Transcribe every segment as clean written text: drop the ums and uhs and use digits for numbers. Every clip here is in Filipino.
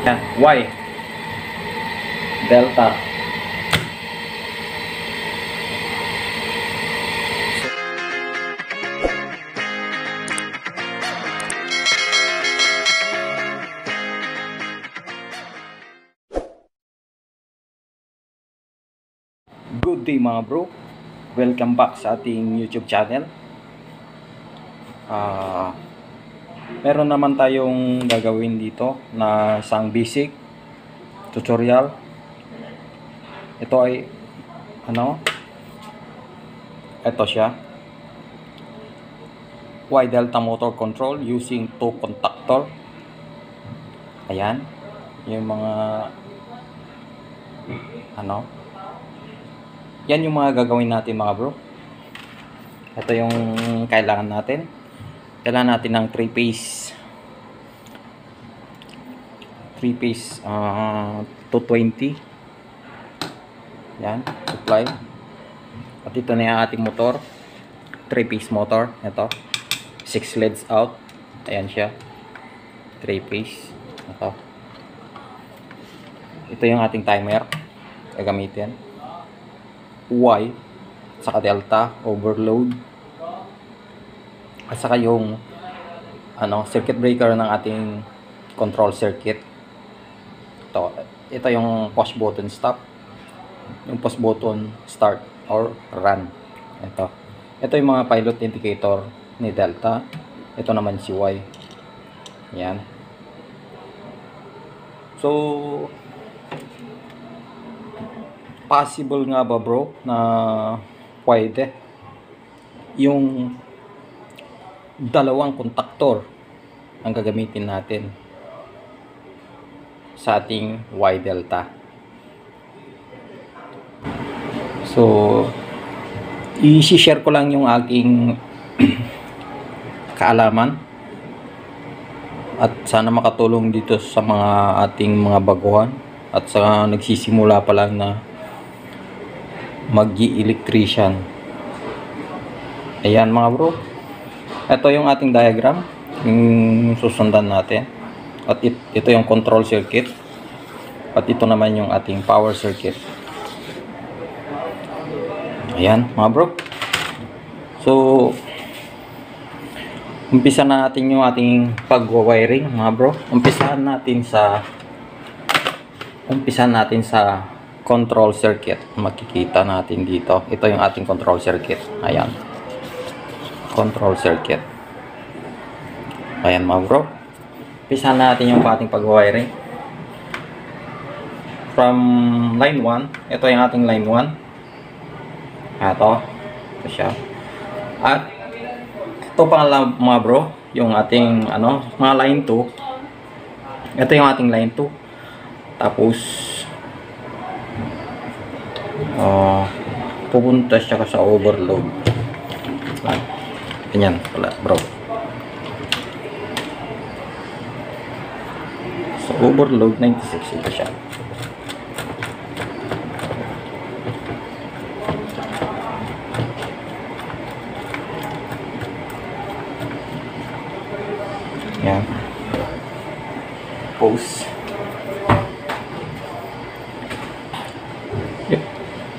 Yan, Y, delta. Good day mga bro, welcome back sa ating YouTube channel. Meron naman tayong gagawin dito na isang basic tutorial. Ito ay ito siya, Y delta motor control using 2 contactor. Ayan yung mga yan yung mga gagawin natin mga bro. Ito yung kailangan natin. Kailangan natin ng 3-phase 220. Yan, supply. At ito na yung ating motor, 3-phase motor. Ito 6 leads out. Ayan siya, 3-phase. Ito yung ating timer gagamitin, Y, saka delta, overload, at saka yung circuit breaker ng ating control circuit. Ito yung push button stop, yung push button start or run. Ito yung mga pilot indicator ni delta. Ito naman si Y. Yan. So possible nga ba bro na pwede yung dalawang kontaktor ang gagamitin natin sa ating Y delta? So i-share ko lang yung aking kaalaman at sana makatulong dito sa mga ating mga baguhan at sa nagsisimula pa lang na mag-i-electrician. Ayan mga bro, ito yung ating diagram yung susundan natin. At ito yung control circuit, at ito naman yung ating power circuit. Ayan mga bro. So umpisa na natin yung ating pag-wiring mga bro. Umpisahan natin sa control circuit. Makikita natin dito, ito yung ating control circuit. Ayan, control circuit. Ayan mga bro, umpisahan natin yung ating pag-wiring from line 1. Ito yung ating line 1. Ito siya. At ito pa lang mga bro, yung ating mga line 2. Ito yung ating line 2. Tapos pupunta siya sa overload. Ganyan pala bro. So overload 96 ito siya. Yan. Post.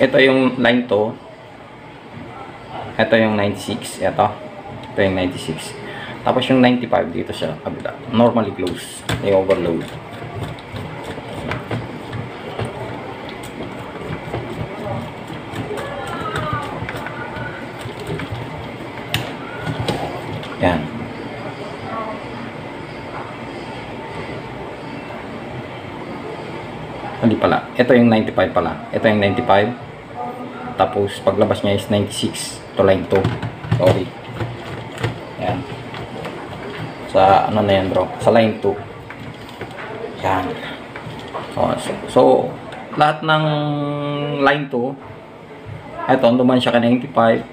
Ito yung line 2. Ito yung 96. Ito yung 96. Tapos yung 95 dito siya kabila. Normally close. May overload. Yan. Hindi pala. Ito yung 95 pala. Ito yung 95. Tapos paglabas niya is 96. Ito line 2. Sorry. Yan. Sa na yan bro? Sa line 2. Yan. So lahat ng line 2, ito duman siya ka 95.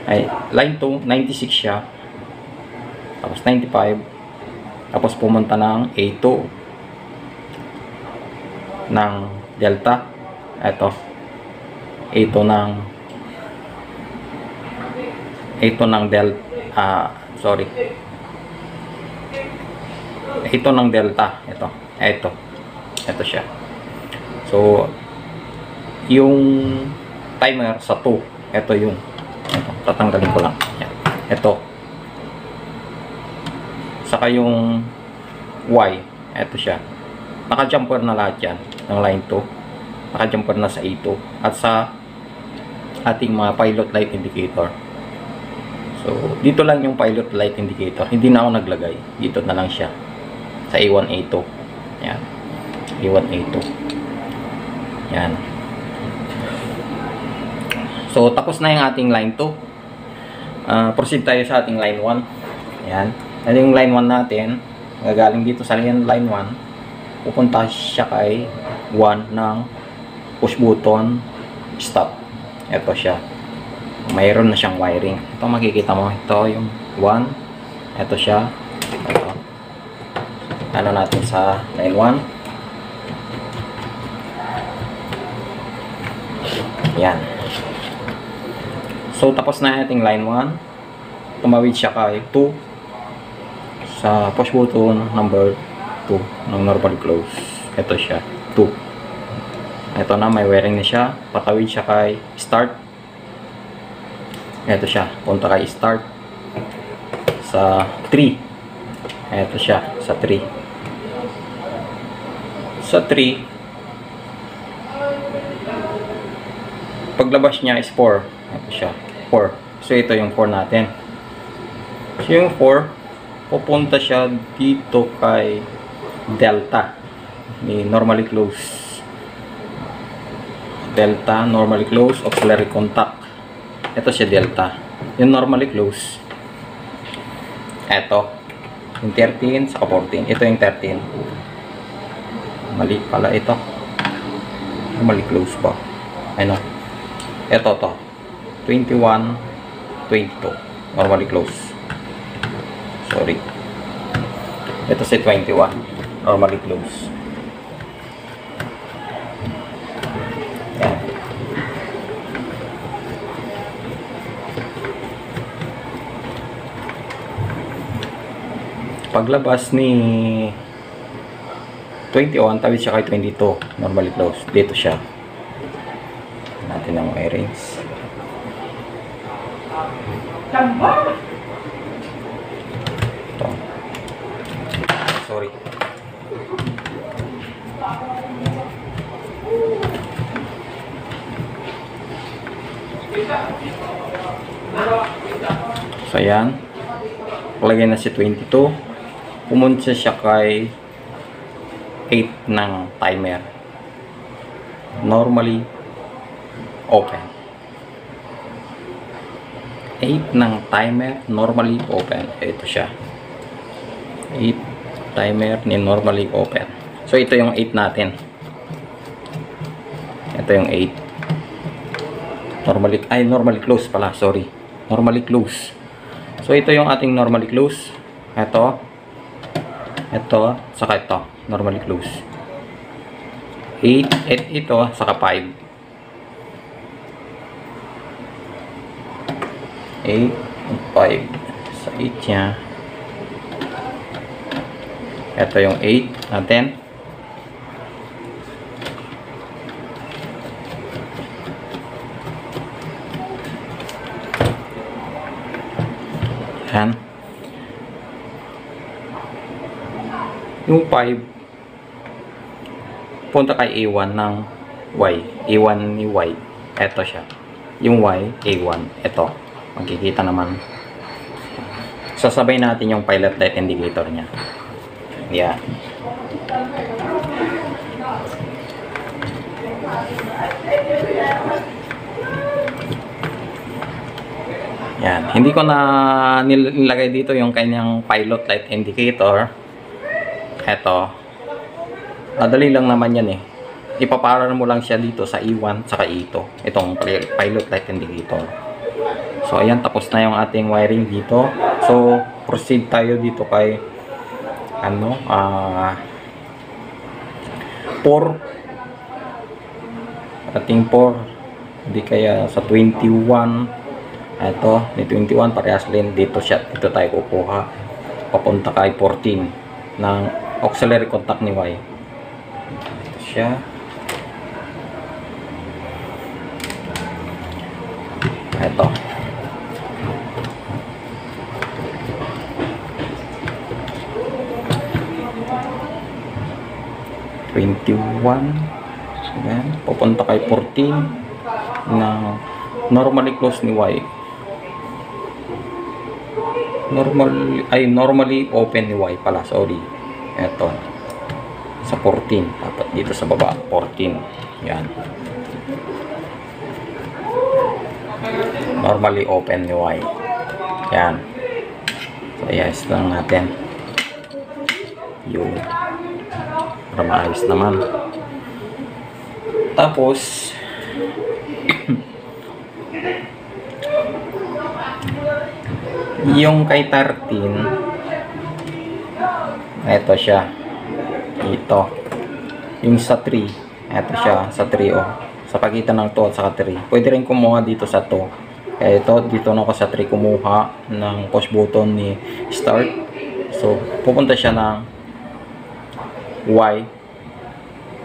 Ay, line 2, 96 siya. Tapos 95. Tapos pumunta ng A2 ng delta. Ito A2 ng delta. Sorry. Ito ng delta. Ito siya. So, yung timer sa 2. Ito yun. Ito, tatanggalin ko lang. Yan. Ito. Saka yung Y. Ito siya. Naka-jumper na lahat yan. Ng line 2. Naka-jumper na sa A2. At sa ating mga pilot light indicator. So, dito lang yung pilot light indicator. Hindi na ako naglagay. Dito na lang siya. Sa A1, A2. Yan. A1, A2. Yan. So, tapos na yung ating line 2. Proceed tayo sa ating line 1. Yan. At yung line 1 natin, gagaling dito sa line 1, pupunta siya kay 1 ng push button stop. Ito siya. Mayroon na siyang wiring. Ito makikita mo. Ito yung 1. Ito siya. Ito. Ano natin sa line 1. Yan. So, tapos na ating line 1. Tumawid siya kay 2 sa push button number 2 ng normal close. Ito siya. 2. Ito na, may wiring na siya. Patawid siya kay start. Ito siya. Punta kay start. Sa 3. Ito siya. Sa 3. Sa 3. Paglabas niya is 4. Ito siya. 4. So, ito yung 4 natin. So, yung 4, pupunta siya dito kay delta. Ni normally close. Delta, normally close, auxiliary contact. Ito siya delta. Yung normally close. Ito. Yung 13, saka 14. Ito yung 13. Mali pala ito. Normally close pa. Ano? Ito to. 21, 22. Normally close. Sorry. Ito si 21. Normally close. Paglabas ni 21, tawid siya kay 22, normally close. Dito siya. Natin ang wirings. Ito. Sorry. So, ayan. Palagay na si 22. Pumunta siya kay 8 ng timer. Normally open. 8 ng timer, normally open. Ito siya. 8 timer ni normally open. So, ito yung 8 natin. Ito yung 8. Normally close pala. Sorry. Normally close. So, ito yung ating normally close. Ito, saka ito, normally close. 8, ito, saka 5. 8, 5. Sa 8 niya. Ito yung 8 natin. Yan. Yung 5, punta kay A1 ng Y. A1 ni Y. Ito siya. Yung Y, A1. Ito. Magkikita naman. Sasabay natin yung pilot light indicator niya. Yeah. Yan. Hindi ko na nilagay dito yung kanyang pilot light indicator. Eto. Madali lang naman yan eh. Ipaparar mo lang siya dito sa E1 saka E2. Itong pilot light indicator. So, ayan. Tapos na yung ating wiring dito. So, proceed tayo dito kay 4. Ating 4. Hindi kaya sa 21. Ito, ni 21 parehas din dito siya. Dito tayo kukuha. Papunta kay 14. ng auxiliary contact ni Y. Ito siya. Ito. Ayan, pupunta kay 14 na normally close ni Y. Normally open ni Y pala, sorry. Ito. Sa 14. Dapat dito sa baba, 14. Yan. Normally open ni Y. Yan. So, yes lang natin. Yun. Para maayos naman. Tapos yung kay 13, ito siya. Ito. Yung sa 3, ito siya. Sa 3, oh. Sa pagitan ng 2 at saka 3. Pwede rin kumuha dito sa 2. Kaya ito, dito na ako sa 3 kumuha ng push button ni start. So, pupunta siya ng Y.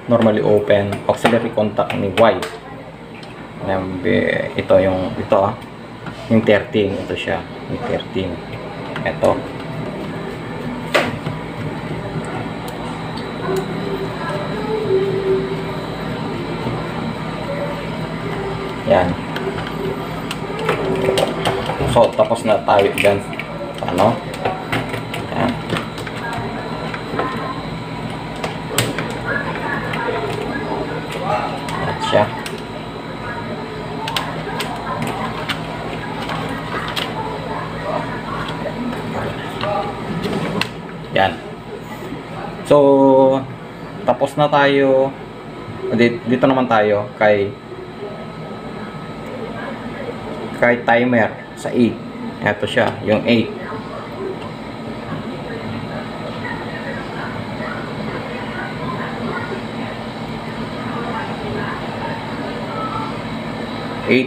Normally open. Auxiliary contact ni Y. Ito yung, yung 13. Ito siya. Yung 13. Ito. Yan. So, tapos na tayo dyan. Ano? Yan. Yan siya. Yan. So, tapos na tayo. Dito naman tayo kay timer sa 8. Ito siya, yung 8.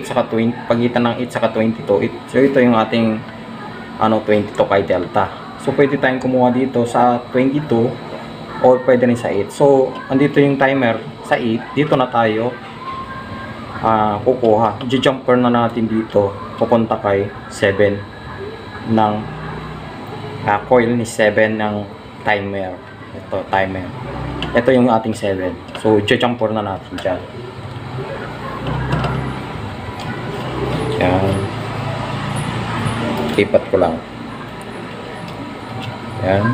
Saka 20, pagitan ng 8 saka 22. So ito yung ating 22 kay delta. So pwede tayong kumuha dito sa 22 or pwede rin sa 8. So andito yung timer sa 8. Dito na tayo kukuha. I-jumper na natin dito. Pupunta kay 7 ng coil ni 7 ng timer. Ito, timer. Ito yung ating 7. So i-jumper na natin dyan. Yan. Lipat ko lang. Yan.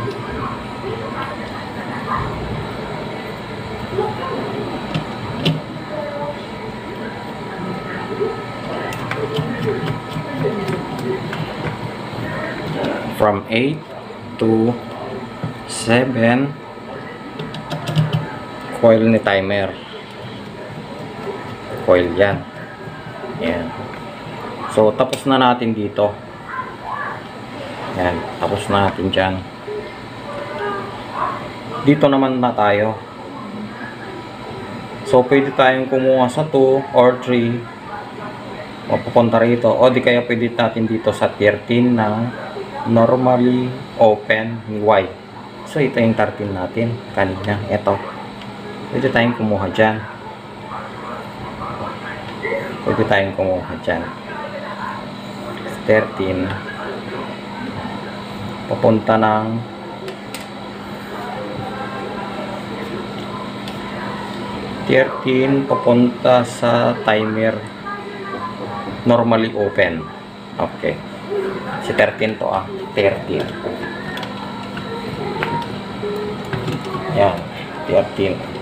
From 8 to 7 coil ni timer. Coil yan. Yan. So, tapos na natin dito. Yan. Tapos na natin dyan. Dito naman na tayo. So, pwede tayong kumuha sa 2 or 3. Mapupunta rito. O, di kaya pwede natin dito sa 13 ng normally open ni Y. So, ito yung 13 natin. Kanina. Ito. Pwede tayong kumuha dyan. Pwede tayong kumuha dyan. 13 papunta ng 13 papunta sa timer normally open. Okay, si 13 to 13. Yan, 13.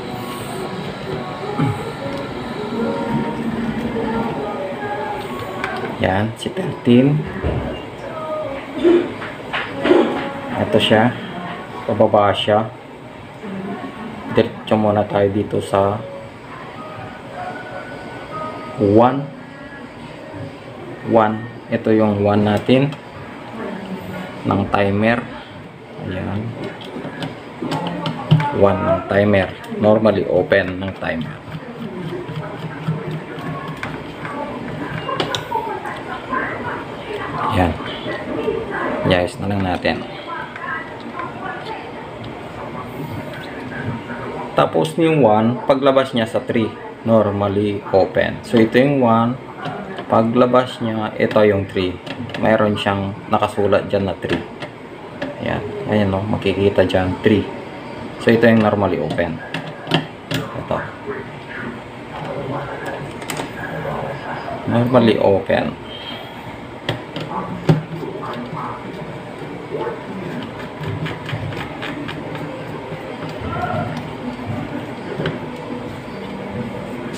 Yan, si 13. Ito siya. Pababa siya. Diretso muna tayo dito sa 1. Ito yung 1 natin ng timer. Ayan. 1 ng timer. Normally open ng timer. Yan. Yes na lang natin. Tapos yung 1, paglabas niya sa 3, normally open. So ito yung 1, paglabas niya, ito yung 3. Mayroon siyang nakasulat dyan na 3. Ayan, ayan no, makikita dyan 3. So ito yung normally open. Ito. Normally open.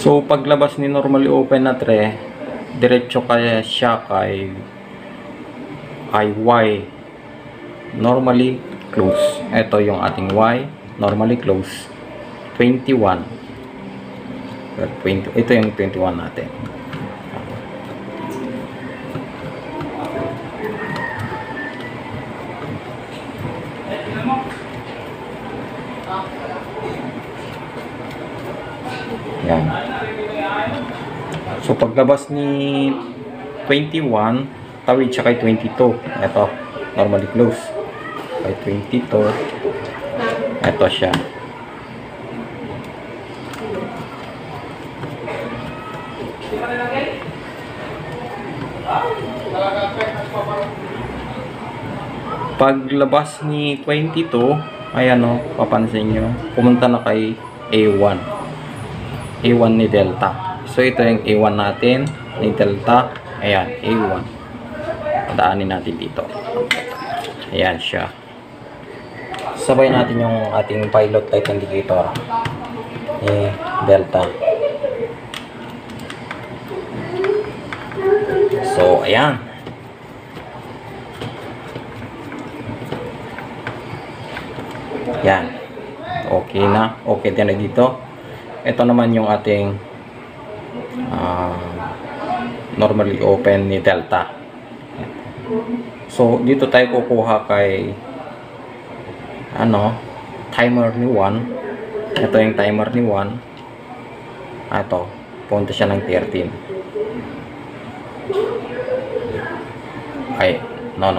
So paglabas ni normally open na 3, diretso kaya siya kay Y, normally close. Ito yung ating Y, normally close. 21. Ito yung 21 natin. Yan. So paglabas ni 21, tawid siya kay 22. Ito, normally close. Kay 22. Ito siya. Paglabas ni 22, ayan o, papansin nyo, pumunta na kay A1. A1 ni Delta. So ito yung A1 natin ni Delta. Ayan, A1. Daanin natin dito. Ayan siya. Sabay natin yung ating pilot light indicator ni Delta. So ayan. Yan. Okay na. Okay din na dito. Ito naman yung ating normally open ni Delta. So dito tayo kukuha kay timer ni 1. Ito yung timer ni 1. Ito, punta siya ng 13. Ay, no.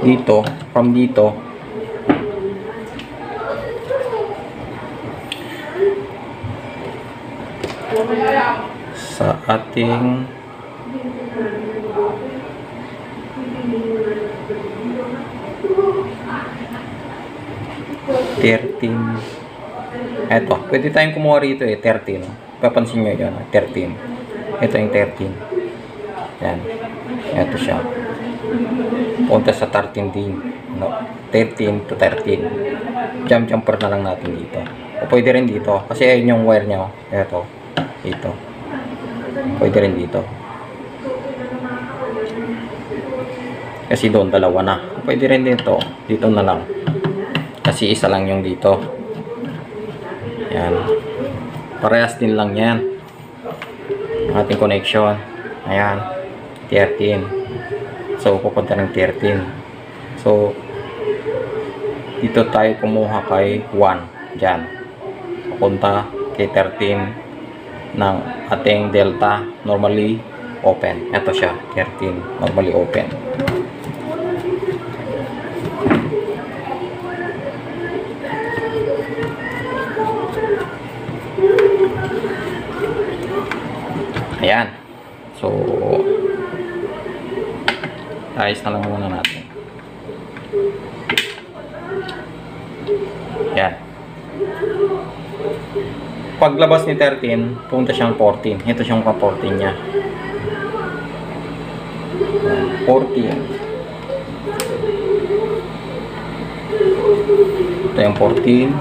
Dito, from dito, sa ating eto, pwede tayong kumuha rito 13. Papansin nyo yun, 13. Ito yung 13. Yan. Ito siya. Punta sa 13 din. No? 13 to 13. Jumper na lang natin dito. O pwede rin dito. Kasi ayun yung wire nya. Ito. Dito. Pwede rin dito. Kasi doon dalawa na. Pwede rin dito. Dito na lang. Kasi isa lang yung dito. Yan. Parehas din lang yan. Ating connection. Ayan. 13. So, pupunta ng 13. So, dito tayo kumuha kay 1. Diyan. Pupunta kay 13 ng ating Delta. Normally open. Ito siya. 13. Normally open. Ayan. So, ayos na lang muna natin. Yan. Paglabas ni 13, punta siyang 14. Ito siyang ka-14 niya. 14. Ito yung 14.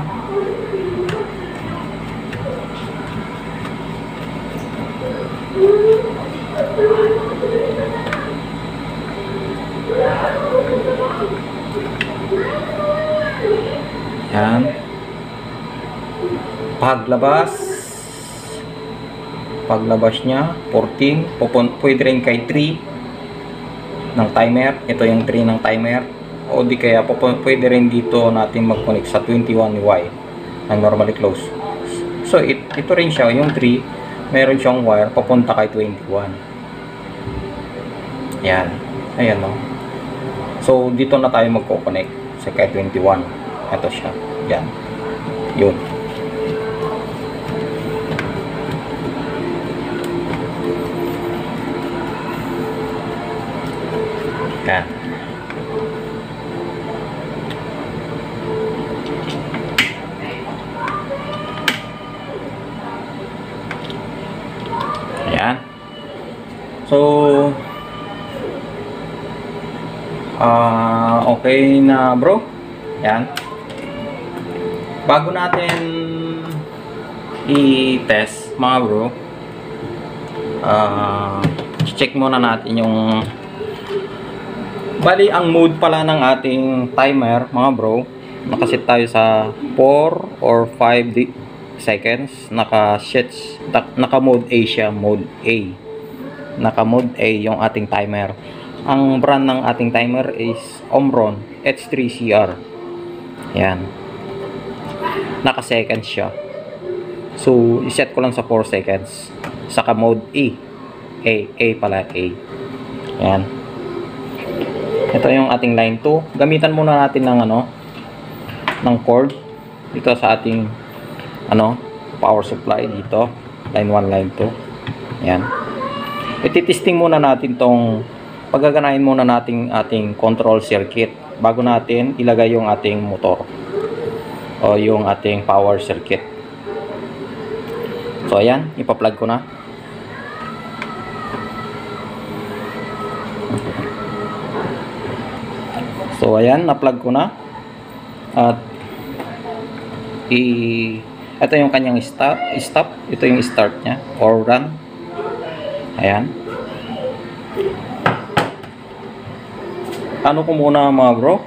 Yan. Paglabas niya 14, pwede rin kay 3 ng timer. Ito yung 3 ng timer, o di kaya pwede rin dito natin mag-connect sa 21Y na normally close. So ito rin siya, yung 3 meron siyang wire papunta kay 21. Yan. Ayan no. So dito na tayo magko-connect sa kay 21. Ito siya. Yan. Yun. Yan. Ayan. So, okay na bro. Yan. Bago natin i-test mga bro, check muna natin yung bali ang mode pala ng ating timer mga bro. Nakaset tayo sa 4 or 5 seconds. Naka mode A siya, mode A. Naka mode A yung ating timer. Ang brand ng ating timer is Omron H3CR. Yan. Naka seconds siya. So iset ko lang sa 4 seconds. Saka mode E. A pala, A. Yan. Ito yung ating line 2. Gamitan muna natin ng ng cord dito sa ating power supply dito. Line 1, line 2. Yan. Ititesting muna natin tong paggaganahin muna natin ating control circuit bago natin ilagay yung ating motor o yung ating power circuit. So ayan, ipa-plug ko na. So ayan, na-plug ko na. At ito yung kanyang stop, ito yung start niya or run. Ayan. Ano ko muna mga bro?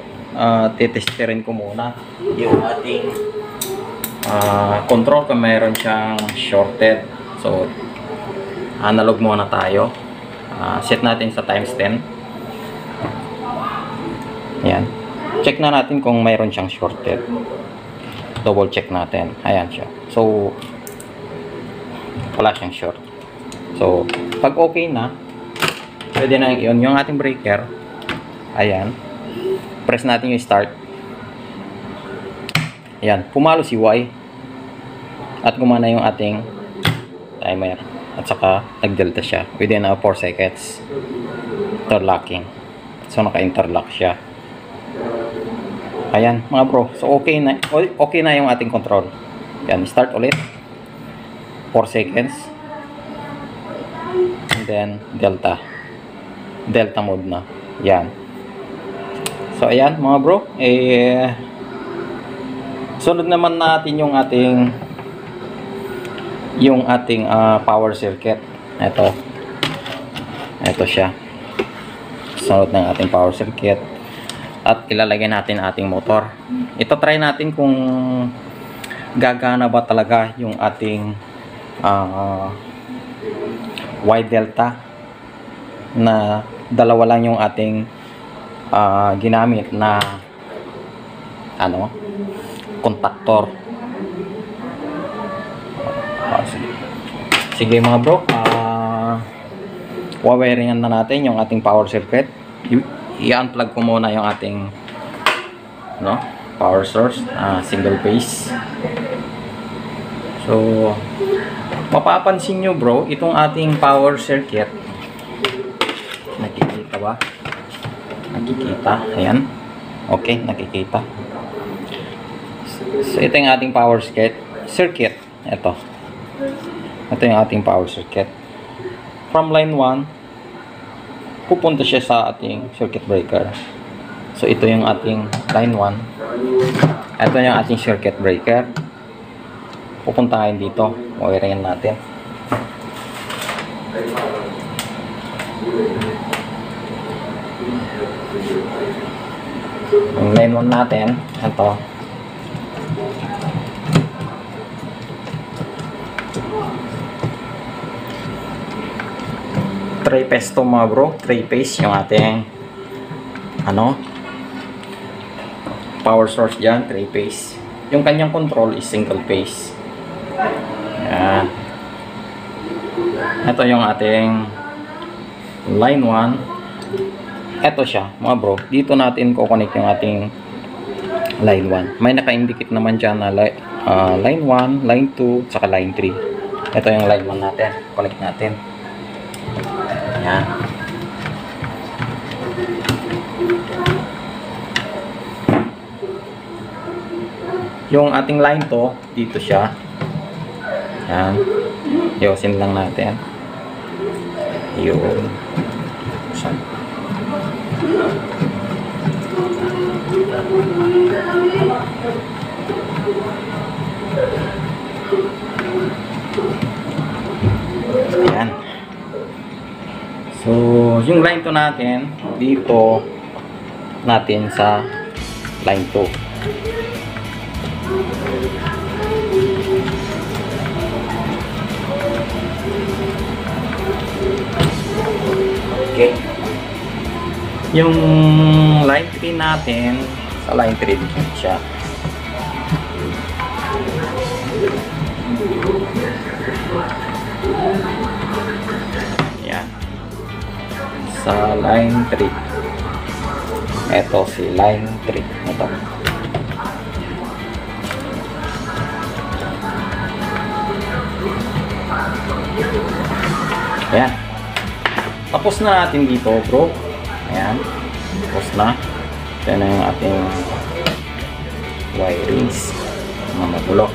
Titesterin ko muna yung ating control kung mayroon siyang shorted. So analog muna tayo. Set natin sa times 10. Ayan. Check na natin kung mayroon siyang shorted. Double check natin. Ayan siya. So, wala siyang short. So, pag okay na, pwede na yun. Yung ating breaker, ayan. Press natin yung start. Ayan. Pumalo si Y. At gumana yung ating timer. At saka, nag-delta siya. Within 4 seconds. Interlocking. So, naka-interlock siya. Ayan mga bro, so okay na yung ating control. Yan, start ulit 4 seconds and then delta mode na. Yan. So ayan mga bro, sunod naman natin yung ating power circuit. Ito siya, sunod ng ating power circuit. At ilalagay natin ating motor. Ito try natin kung gagana ba talaga yung ating Y delta na dalawa lang yung ating ginamit na contactor. Sige mga bro, wawiringan na natin yung ating power circuit. I-unplug ko muna yung ating power source, single phase. So mapapansin nyo bro, itong ating power circuit, nakikita ba? Nakikita, ayan. Okay, nakikita. So ito yung ating power circuit. Ito yung ating power circuit. From line 1 pupunta siya sa ating circuit breaker. So ito yung ating line 1. Ito yung ating circuit breaker. Pupunta ngayon dito. Wiringin natin. Yung line 1 natin, ito. Tray phase to mga bro, tray phase yung ating power source dyan, tray phase. Yung kanyang control is single phase. Yan. Ito yung ating line 1. Ito siya mga bro, dito natin kukonek yung ating line 1. May naka-indicate naman dyan na line 1, line 2, saka line 3. Ito yung line 1 natin. Connect natin. Ayan. Yung ating line to, dito siya. Ayan. Yosin lang natin. Yun. Saan? Ayan. So, yung line to natin, dito natin sa line 2. Okay. Yung line 3 natin, sa line 3 dito siya. Yan. Sa line 3. Ito si line 3. Ito. Ayan. Tapos na natin dito, bro. Ayan. Tapos na. Ito na yung ating wirings. Mga bulok.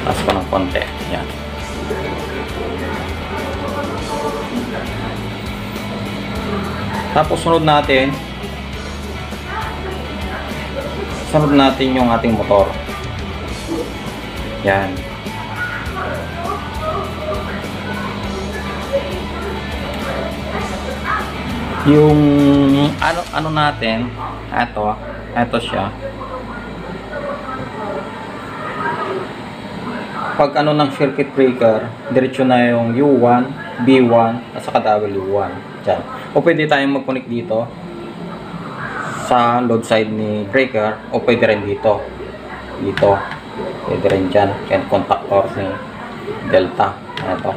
Taas ko ng konti. Ayan. Tapos sunod natin yung ating motor. Yan. Yung ano natin, ito siya. Pag ano ng circuit breaker, diretso na yung U1, B1 at saka W1. Diyan. O pwede tayong mag-connect dito sa load side ni breaker, o pwede rin dito. Pwede rin dyan. Yan, contactor ni delta. Ito.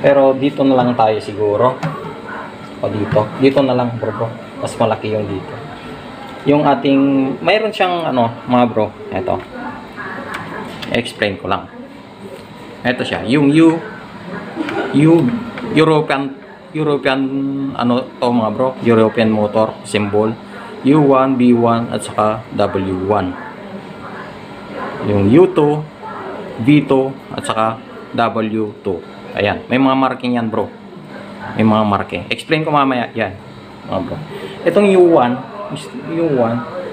Pero dito na lang tayo siguro. O dito na lang, bro. Mas malaki yung dito. Yung ating, mayroon siyang mga bro. Ito. I-explain ko lang. Ito siya. Yung European mga bro. European motor symbol. U1, B1 at saka W1. Yung U2, V2 at saka W2. Ayan, may mga marking yan, bro. May mga marking. Explain ko mamaya yan, mga bro. Itong U1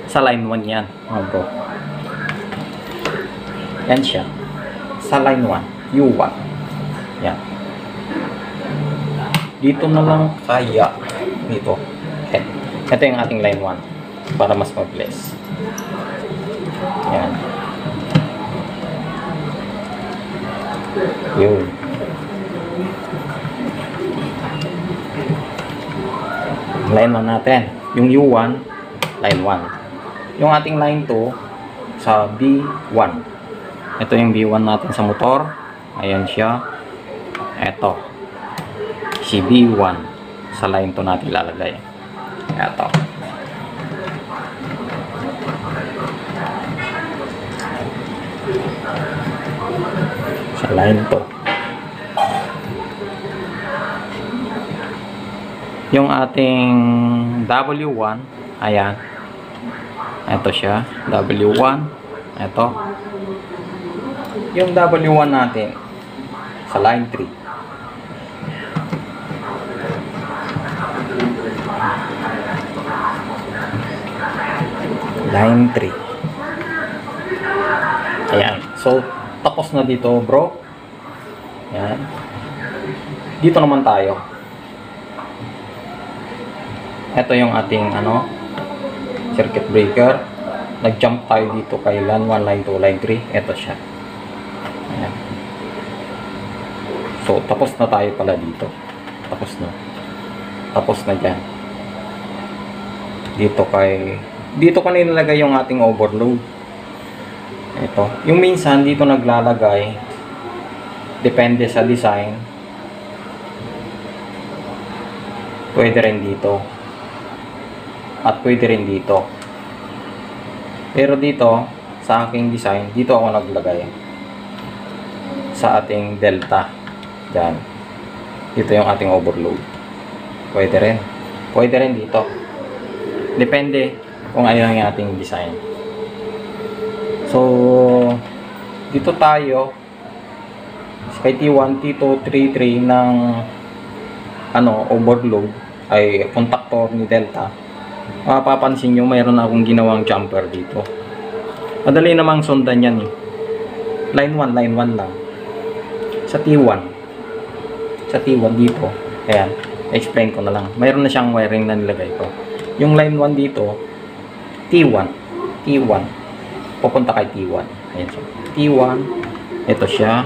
sa line 1 yan, mga bro. Yan siya. Sa line 1, U1. Yan. Dito na lang kaya. Dito. Okay. Ito yung ating line 1 para mas mabilis. Yan. Yun. Line 1 natin. Yung U1, line 1. Yung ating line 2 sa B1. Ito yung B1 natin sa motor. Ayan siya. Ito. Si B1 sa line 2 natin lalagay. Ito. Sa line 2. Yung ating W1, ayan. Ito siya, W1. Ito. Yung W1 natin sa line 3. Line 3. Ayan. So, tapos na dito, bro. Ayan. Dito naman tayo. Ito yung ating circuit breaker. Nag-jump tayo dito kay line 1, line 2, line 3. Ito siya. Ayan. So, tapos na tayo pala dito. Tapos na dyan. Dito ko nilalagay yung ating overload. Ito. Yung minsan, dito naglalagay. Depende sa design. Pwede rin dito. at pwede rin dito. Pero dito sa aking design, dito ako naglagay sa ating delta. Yan. Dito yung ating overload. Pwede rin. Pwede rin dito. Depende kung ano yung ating design. So, dito tayo kay T1, T2, 3 ng overload ay contactor ni delta. Mapapansin nyo, mayroon akong ginawang jumper dito. Madali namang sundan yan eh. Line 1 lang. Sa T1 dito. Ayan, explain ko na lang. Mayroon na siyang wiring na nilagay ko. Yung line 1 dito, T1. Pupunta kay T1. Ayan siya. T1. Ito siya.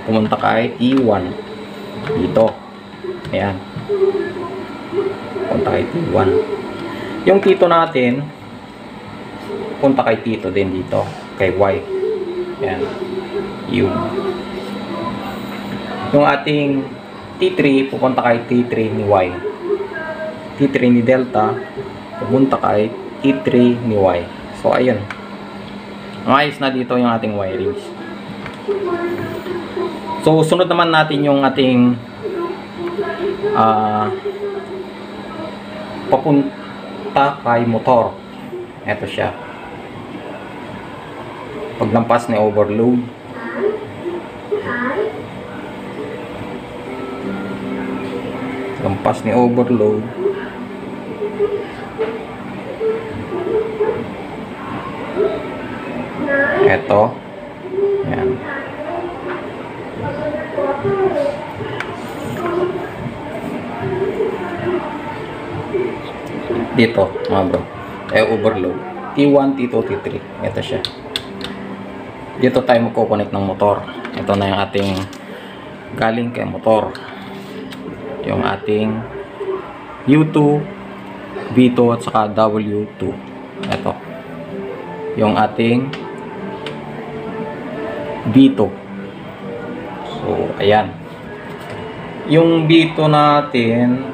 Pumunta kay T1. Dito. Ayan. Pupunta kay T1. Yung T2 natin, punta kay T2 din dito. Kay Y. Ayan. Yung ating T3, pupunta kay T3 ni Y. T3 ni delta, pupunta kay T3 ni Y. So, ayun. Ayos na dito yung ating wirings. So, sunod naman natin yung ating papunta kay motor. Ito siya. Paglampas ni overload. Lampas ni overload. Ito. Ayan. Dito, mga bro. Overload. T1, T2, T3. Ito siya. Dito tayo magkoconnect ng motor. Ito na yung ating galing kay motor. Yung ating U2, V2 at saka W2. Ito. Yung ating V2. So, ayan. Yung V2 natin,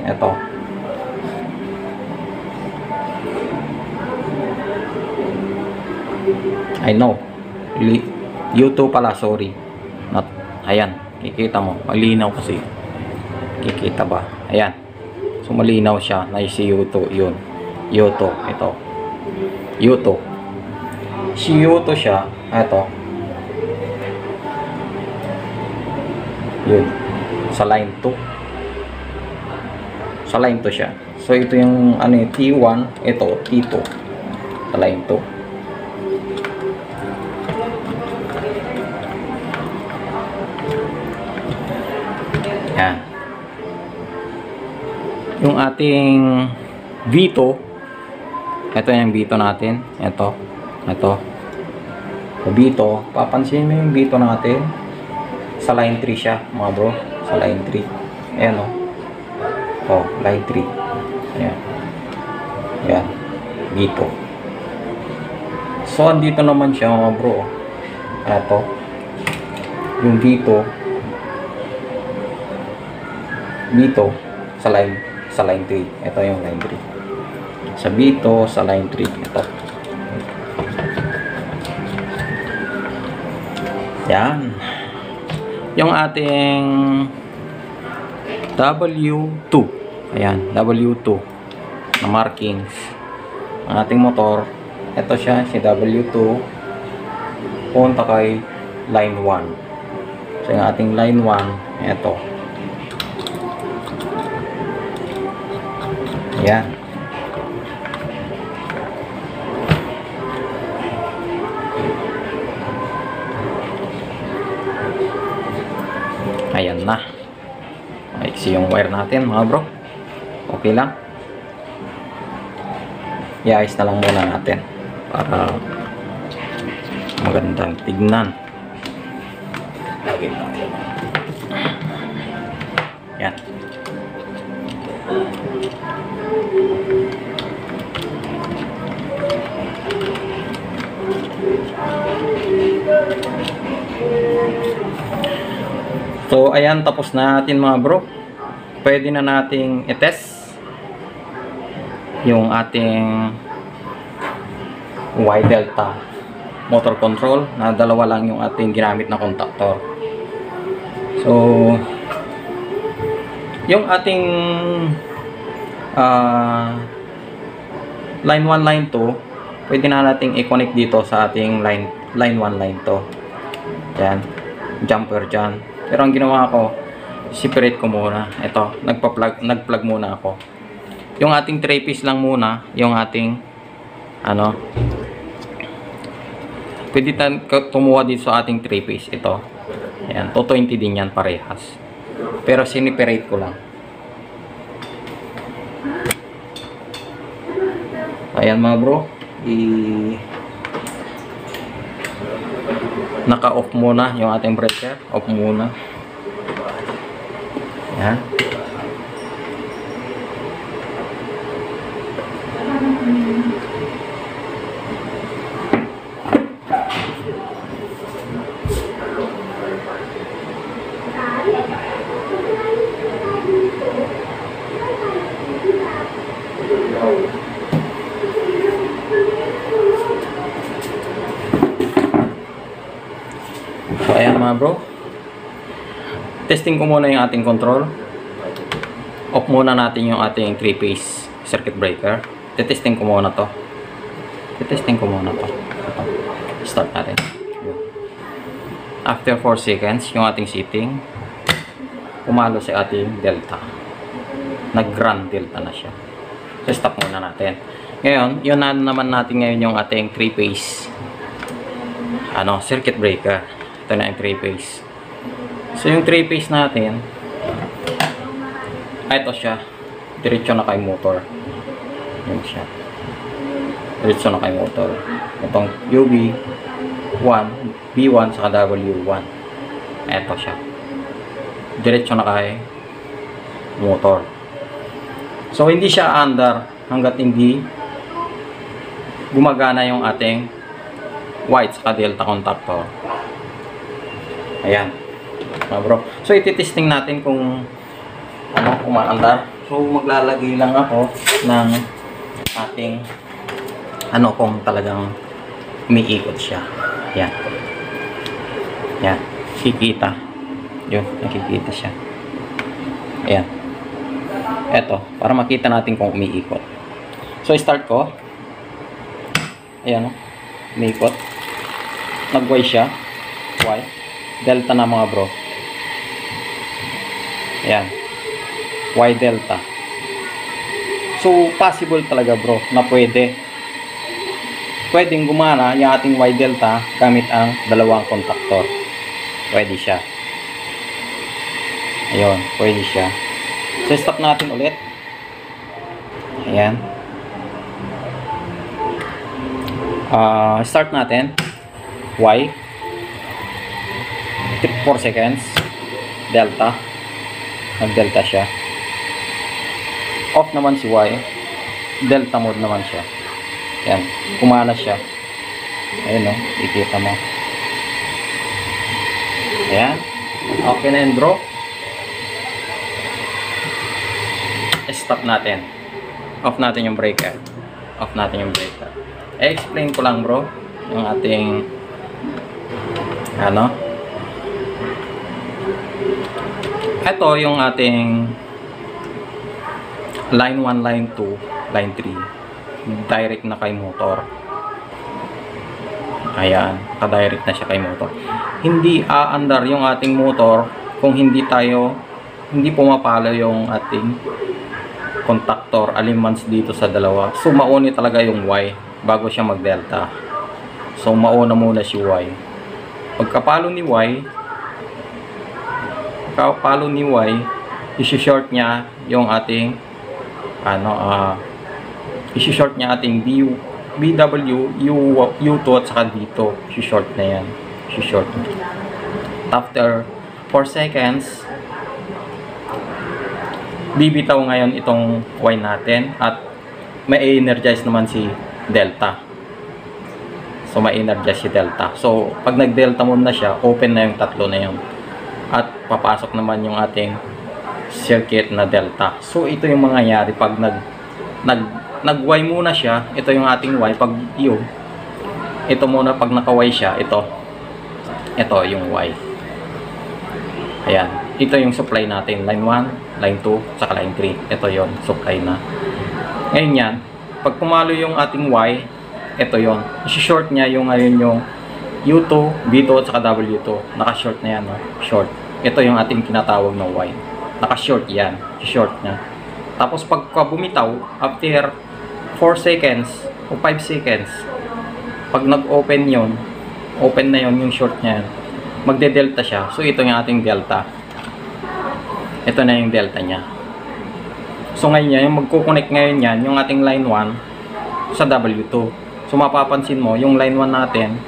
ito. I know. U2 pala, sorry. Not, ayan. Kikita mo. Malinaw kasi. Kikita ba? Ayan. So, malinaw siya. Nice si U2. Yun. U2. Ito. U2. Si U2 siya. Ito. Yun. Sa line 2. Sa line 2 siya. So, ito yung T1. Ito, T2. Sa line 2. Yan. Yung ating V2, ito yung V2 natin. Ito. Sa V2, papansin mo yung V2 natin. Sa line 3 siya, mga bro. Sa line 3. Ayan o. Oh, line 3. Ayan. Ayan. V2. So, andito naman siya, mga bro. Ito. Yung V2 sa line 3. Ito yung line 3. Sa B2 sa line 3. Ito. Yan. Yung ating W2. Ayan, W2 na markings. Ang ating motor, ito siya, si W2 punta kay line 1. So yung ating line 1, ito. Ayan. Ayan na. Maiksi yung wire natin, mga bro. Okay lang. I-ayos na lang muna natin para magandang tignan. Yan. So ayan, tapos na natin mga bro. Pwede na nating i-test yung ating Y Delta motor control na dalawa lang yung ating ginamit na contactor. So yung ating line 1, line 2, pwede na nating i-connect dito sa ating line 1, line 2. Yan, jumper dyan. Pero ang ginawa ko, separate ko muna. Ito, nag-plug muna ako. Yung ating 3 piece lang muna, yung ating pwede tumuha dito sa ating 3 piece. Ito, ayan, 220 din yan parehas. Pero siniperate ko lang. Ayan mga bro, naka-off muna yung ating breaker. Off muna. Ayan. So ayan mga bro, testing ko muna yung ating control. Off muna natin yung ating 3-phase circuit breaker. Testing ko muna to. Ito. Start natin. After 4 seconds, yung ating setting pumalo sa ating delta. Nag-run delta na siya. So stop muna natin. Ngayon, yun na naman natin ngayon yung ating 3-phase circuit breaker. Ito na yung 3-phase. So yung 3-phase natin, ito siya, diretso na kay motor. Yun siya, diretso na kay motor. Itong UB1, B1 saka W1, ito siya, diretso na kay motor. So hindi siya under hanggat hindi gumagana yung ating white saka delta contactor. Ayan mga bro. So ititesting natin kung umaandar. So maglalagay lang ako ng ating kung talagang umiikot siya. Yan. Yan. Kikita. Yun, nakikita siya. Ayan. Eto, para makita natin kung umiikot. So start ko. Ayan, umiikot. Nag-Y siya. Y. Delta na mga bro. Ayan. Y delta. So possible talaga bro na pwedeng gumana yung ating Y delta gamit ang dalawang contactor. Pwede siya. Ayun, pwede siya. So stop natin ulit. Ayan. Start natin. Y. 4 seconds. Delta. Nag-delta siya. Off naman si Y. Delta mode naman siya. Yan. Kumana siya. Ayun o. Ikita mo. Ayan. Okay na yun bro. Stop natin. Off natin yung breaker. Off natin yung breaker. I-explain ko lang bro. Yung ating ito yung ating line 1, line 2, line 3 direct na kay motor. Ayan, ka-direct na siya kay motor. Hindi aandar yung ating motor kung hindi pumapalo yung ating contactor alimans dito sa dalawa. So mauni talaga yung Y bago siya mag-delta. So mauna muna si Y. Pagkapalo ni Y, isi-short niya yung ating isi-short niya ating BW, U2 at saka dito. Isi-short na yan. Isi-short. After 4 seconds, bibitaw ngayon itong Y natin at may energize naman si delta. So may energize si delta. So pag nag-delta mode na siya, open na yung tatlo na yun. at papasok naman yung ating circuit na delta. So ito yung mangyayari pag nag-Y muna siya. Ito yung ating Y. Pag yun, ito muna pag naka-Y siya, ito yung Y. Ayan, ito yung supply natin, line 1, line 2, saka line 3. Ito yon, supply na. Ngayon yan, pag pumalo yung ating Y, ito yon, isi-short niya yung ngayon yung U2, B2 at saka W2. Naka-short na yan, no? Short. Ito yung ating tinatawag na Y. Naka-short yan, short niya. Tapos pagka bumitaw, after 4 seconds o 5 seconds, pag nag-open yon, open na yon yung short niya, magde-delta siya. So ito yung ating delta. Ito na yung delta niya. So ngayon yung magko-connect ngayon yan, yung ating line 1 sa W2. So mapapansin mo, yung line 1 natin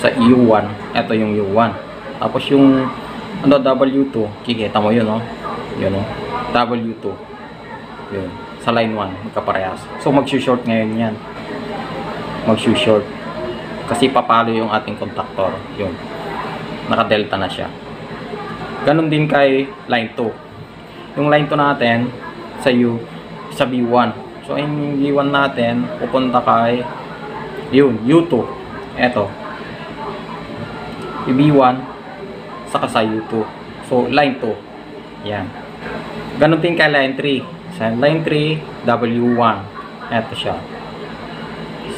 sa U1, ito yung U1. Tapos yung W2, kikita mo yun, no? Yun, no? W2. Yun. Sa line 1, magkaparehas. So mag-short ngayon yan. Mag-short. Kasi papalo yung ating contactor. Yun. Naka-delta na siya. Ganon din kay line 2. Yung line 2 natin sa B1. So yung B1 natin pupunta kay yun, U2. Eto. B1 saka sa U2. So line 2. Yan. Ganon din kay line 3. Sa line 3, W1. Eto siya.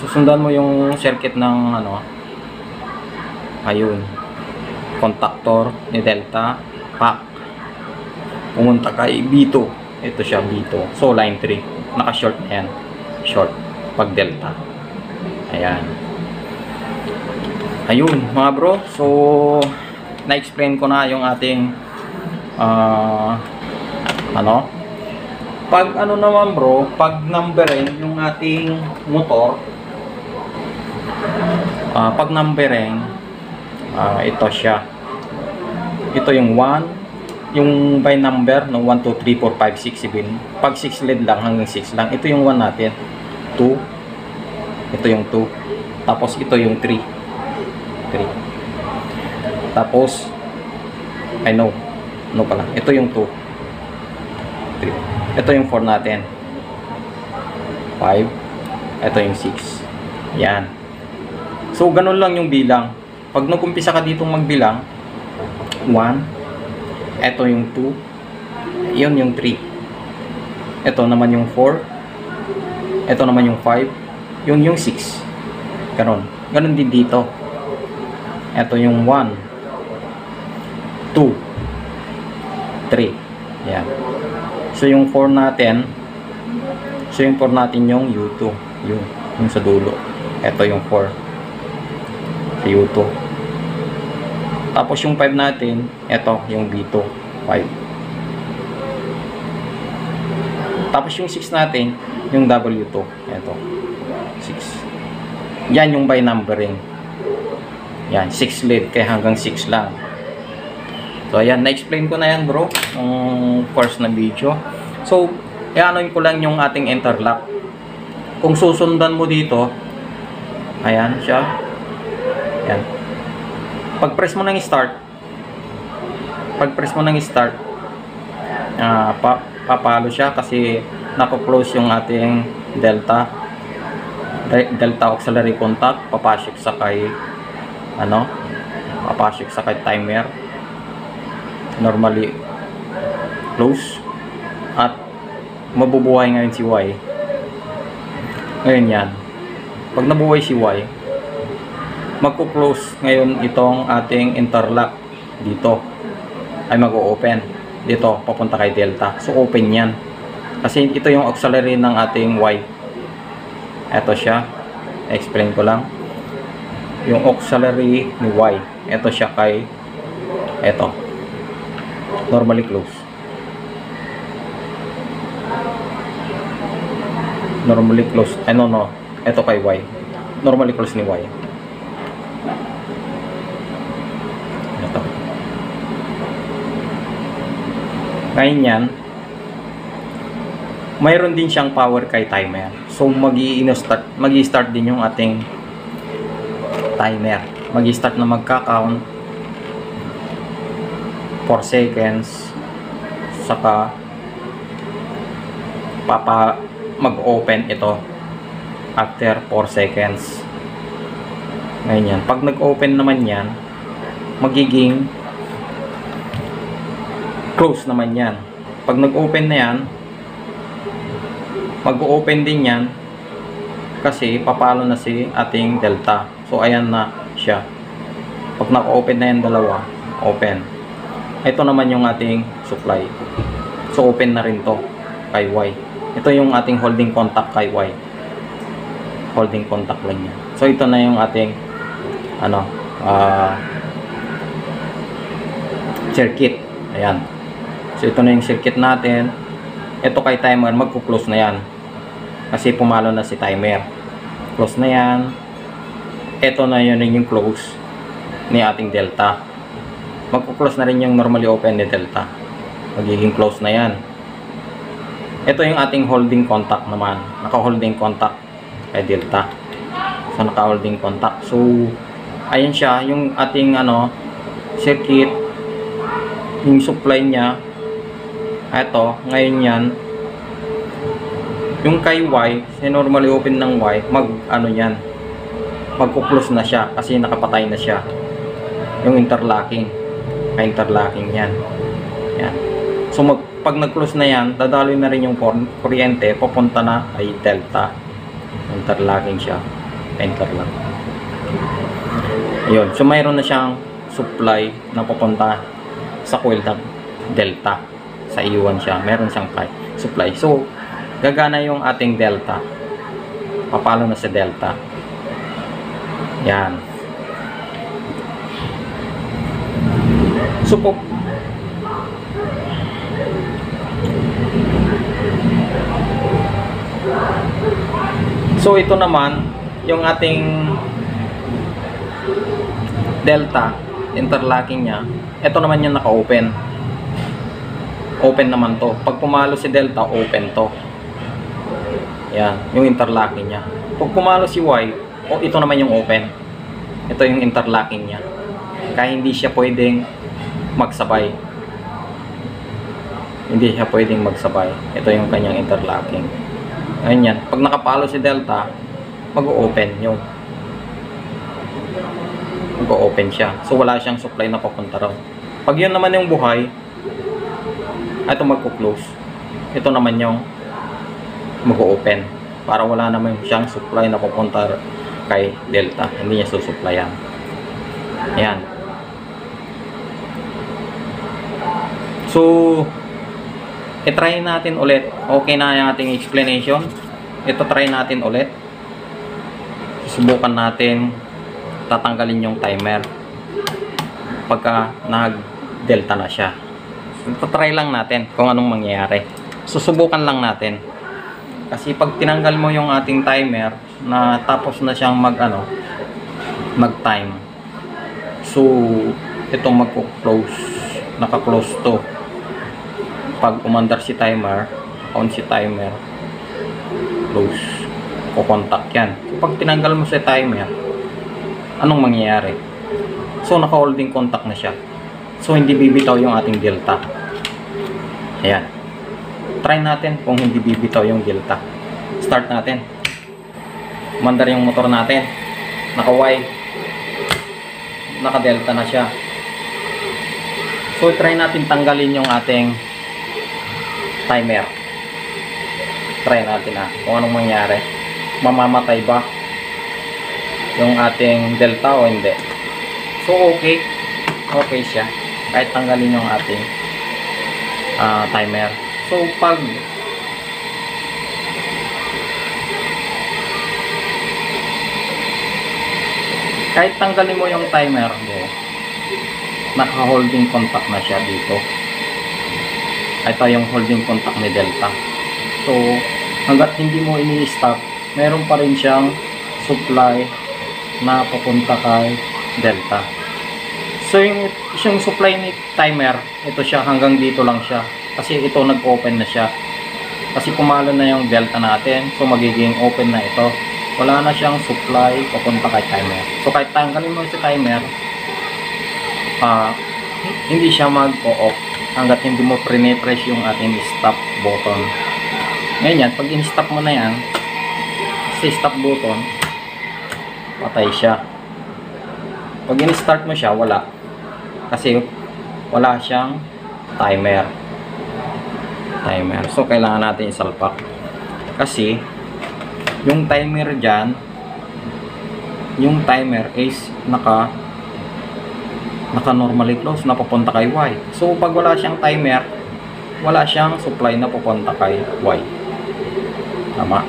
Susundan mo yung circuit ng ayun, contactor ni delta, pack, pumunta kay B2. Ito siya, B2. So line 3, naka-short na yan, short pag delta. Ayan, ayun mga bro. So na-explain ko na yung ating pag naman bro, pag numbering yung ating motor, pag numbering, ito siya. Ito yung 1, yung by number no, 1, 2, 3, 4, 5, 6, 7. Pag 6 lead lang, hanggang 6 lang. Ito yung 1 natin. 2. Ito yung 2. Tapos ito yung 3. Tapos no pala. Ito yung 2. 3. Ito yung 4 natin. 5. Ito yung 6. Yan. So, ganun lang yung bilang. Pag nag-umpisa ka ditong magbilang, 1, ito yung 2, yun yung 3. Ito naman yung 4, ito naman yung 5, yun yung 6. Ganun. Ganun din dito. Ito yung 1, 2, 3. Yan. So, yung 4 natin, yung U2. Yung sa dulo. Ito yung 4. U2. Tapos yung 5 natin, ito yung B2, 5. Tapos yung 6 natin, yung W2, ito 6. Yan yung by numbering. Yan, 6 lead, kaya hanggang 6 lang. So ayan, na-explain ko na yan bro, yung first na video. So, i-anoin ko lang yung ating interlock. Kung susundan mo dito, ayan siya. Yan. Pag-press mo ng start, papalo siya kasi nako-close yung ating delta auxiliary contact. Papasok sa kay timer. Normally close at mabubuhay ngayon si Y. Ngayon yan. Pag nabuhay si Y, magko-close ngayon itong ating interlock dito, ay mag-o-open dito papunta kay delta. So open yan kasi ito yung auxiliary ng ating Y. Ito siya, explain ko lang yung auxiliary ni Y. Ito siya kay normally close. Ito kay Y, normally close ni Y. Ngayon yan, mayroon din siyang power kay timer. So magi-start din yung ating timer. Magi-start na magka-count 4 seconds, saka mag-open ito after 4 seconds. Ngayon yan, pag nag-open naman yan, magiging close naman yan. Pag nag-open na yan, mag-open din yan kasi papalo na si ating delta. So ayan na siya. Pag naka-open na yan dalawa, open. Ito naman yung ating supply. So open na rin to kay Y. Ito yung ating holding contact kay Y. Holding contact lang yan. So ito na yung ating circuit. Ayan. So ito na yung circuit natin. Ito kay timer, magko-close na yan. Kasi pumalo na si timer. Close na yan. Ito na yun yung close ni ating delta. Magko-close na rin yung normally open ni delta. Magiging close na yan. Ito yung ating holding contact naman. Naka-holding contact kay delta. So naka-holding contact. So ayan siya, yung ating circuit, yung supply niya. Ito, ngayon yan, yung kay Y, normally open ng Y, yan, magko-close na siya kasi nakapatay na siya. Yung interlocking, interlocking yan. Yan. So pag nag-close na yan, dadaloy na rin yung kuryente, papunta na ay delta. Interlocking siya, interlock. Yun. So mayroon na siyang supply na papunta sa coil ng delta. Sa iwan siya, meron siyang supply. So gagana yung ating delta. Papalo na sa delta. Yan. So ito naman yung ating delta, interlocking niya. Ito naman yung naka-open. Open naman to. Pag pumalo si delta, open to. Yan, yung interlocking niya. Pag pumalo si Y, ito naman yung open. Ito yung interlocking niya. Kaya hindi siya pwedeng magsabay. Hindi siya pwedeng magsabay. Ito yung kanyang interlocking. Ayun yan. Pag nakapalo si delta, mag-open yung mag-open siya. So wala siyang supply na papunta raw. Pag yun naman yung buhay, ito magko-close. Ito naman yung mag-open. Para wala naman siyang supply na papunta kay delta. Hindi niya susuplayan. Ayan. So, i-try natin ulit. Okay na yung ating explanation. Ito try natin ulit. Subukan natin tatanggalin yung timer pagka nag-delta na siya. Ito try lang natin kung anong mangyayari. Susubukan lang natin. Kasi pag tinanggal mo yung ating timer na tapos na siyang mag-time. So, ito magko-close. Naka-close to. Pag umandar si timer, on si timer, close. Kukontak yan. Pag tinanggal mo si timer, anong mangyayari? So, naka-holding contact na siya. So, hindi bibitaw yung ating delta. Ayan. Try natin kung hindi bibitaw yung delta. Start natin. Mandar yung motor natin. Naka-Y. Naka-delta na siya. So, try natin tanggalin yung ating timer. Try natin kung anong mangyari. Mamamatay ba yung ating delta o hindi. So, okay. Okay siya. Kahit tanggalin yung ating timer. So pag kahit tanggalin mo yung timer mo, naka-holding contact na siya dito. Ito yung holding contact ni delta. So hanggat hindi mo ini-stop, meron pa rin siyang supply na papunta kay delta. So yung supply ni timer, ito siya, hanggang dito lang siya. Kasi ito nag-open na siya. Kasi pumalo na yung delta natin. So magiging open na ito. Wala na siyang supply papunta kay timer. So kahit tanggalin mo si timer, hindi siya mag-o-off hanggat hindi mo pre-press yung ating stop button. Ngayon yan, pag in-stop mo na yan, sa stop button, patay siya. Pag in-start mo siya, wala. Kasi wala siyang timer. So, kailangan natin isalpak. Kasi, yung timer dyan, yung timer is naka normally close na papunta kay Y. So, pag wala siyang timer, wala siyang supply na papunta kay Y. Tama.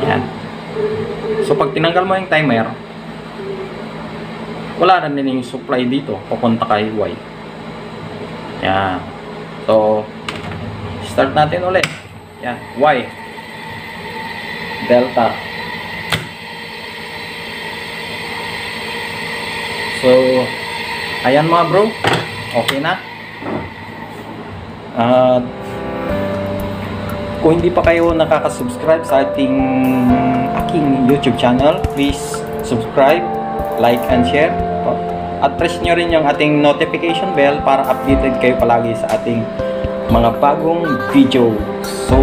Yan. So, pag tinanggal mo yung timer, wala na din yung supply dito papunta kay Y. Yan. So, start natin ulit. Yan. Y. Delta. So, ayan mga bro. Okay na. Kung hindi pa kayo nakaka-subscribe sa aking YouTube channel, please subscribe, like, and share. At press nyo rin yung ating notification bell para updated kayo palagi sa ating mga bagong video. So,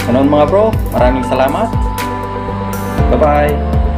ano mga bro, maraming salamat. Bye-bye.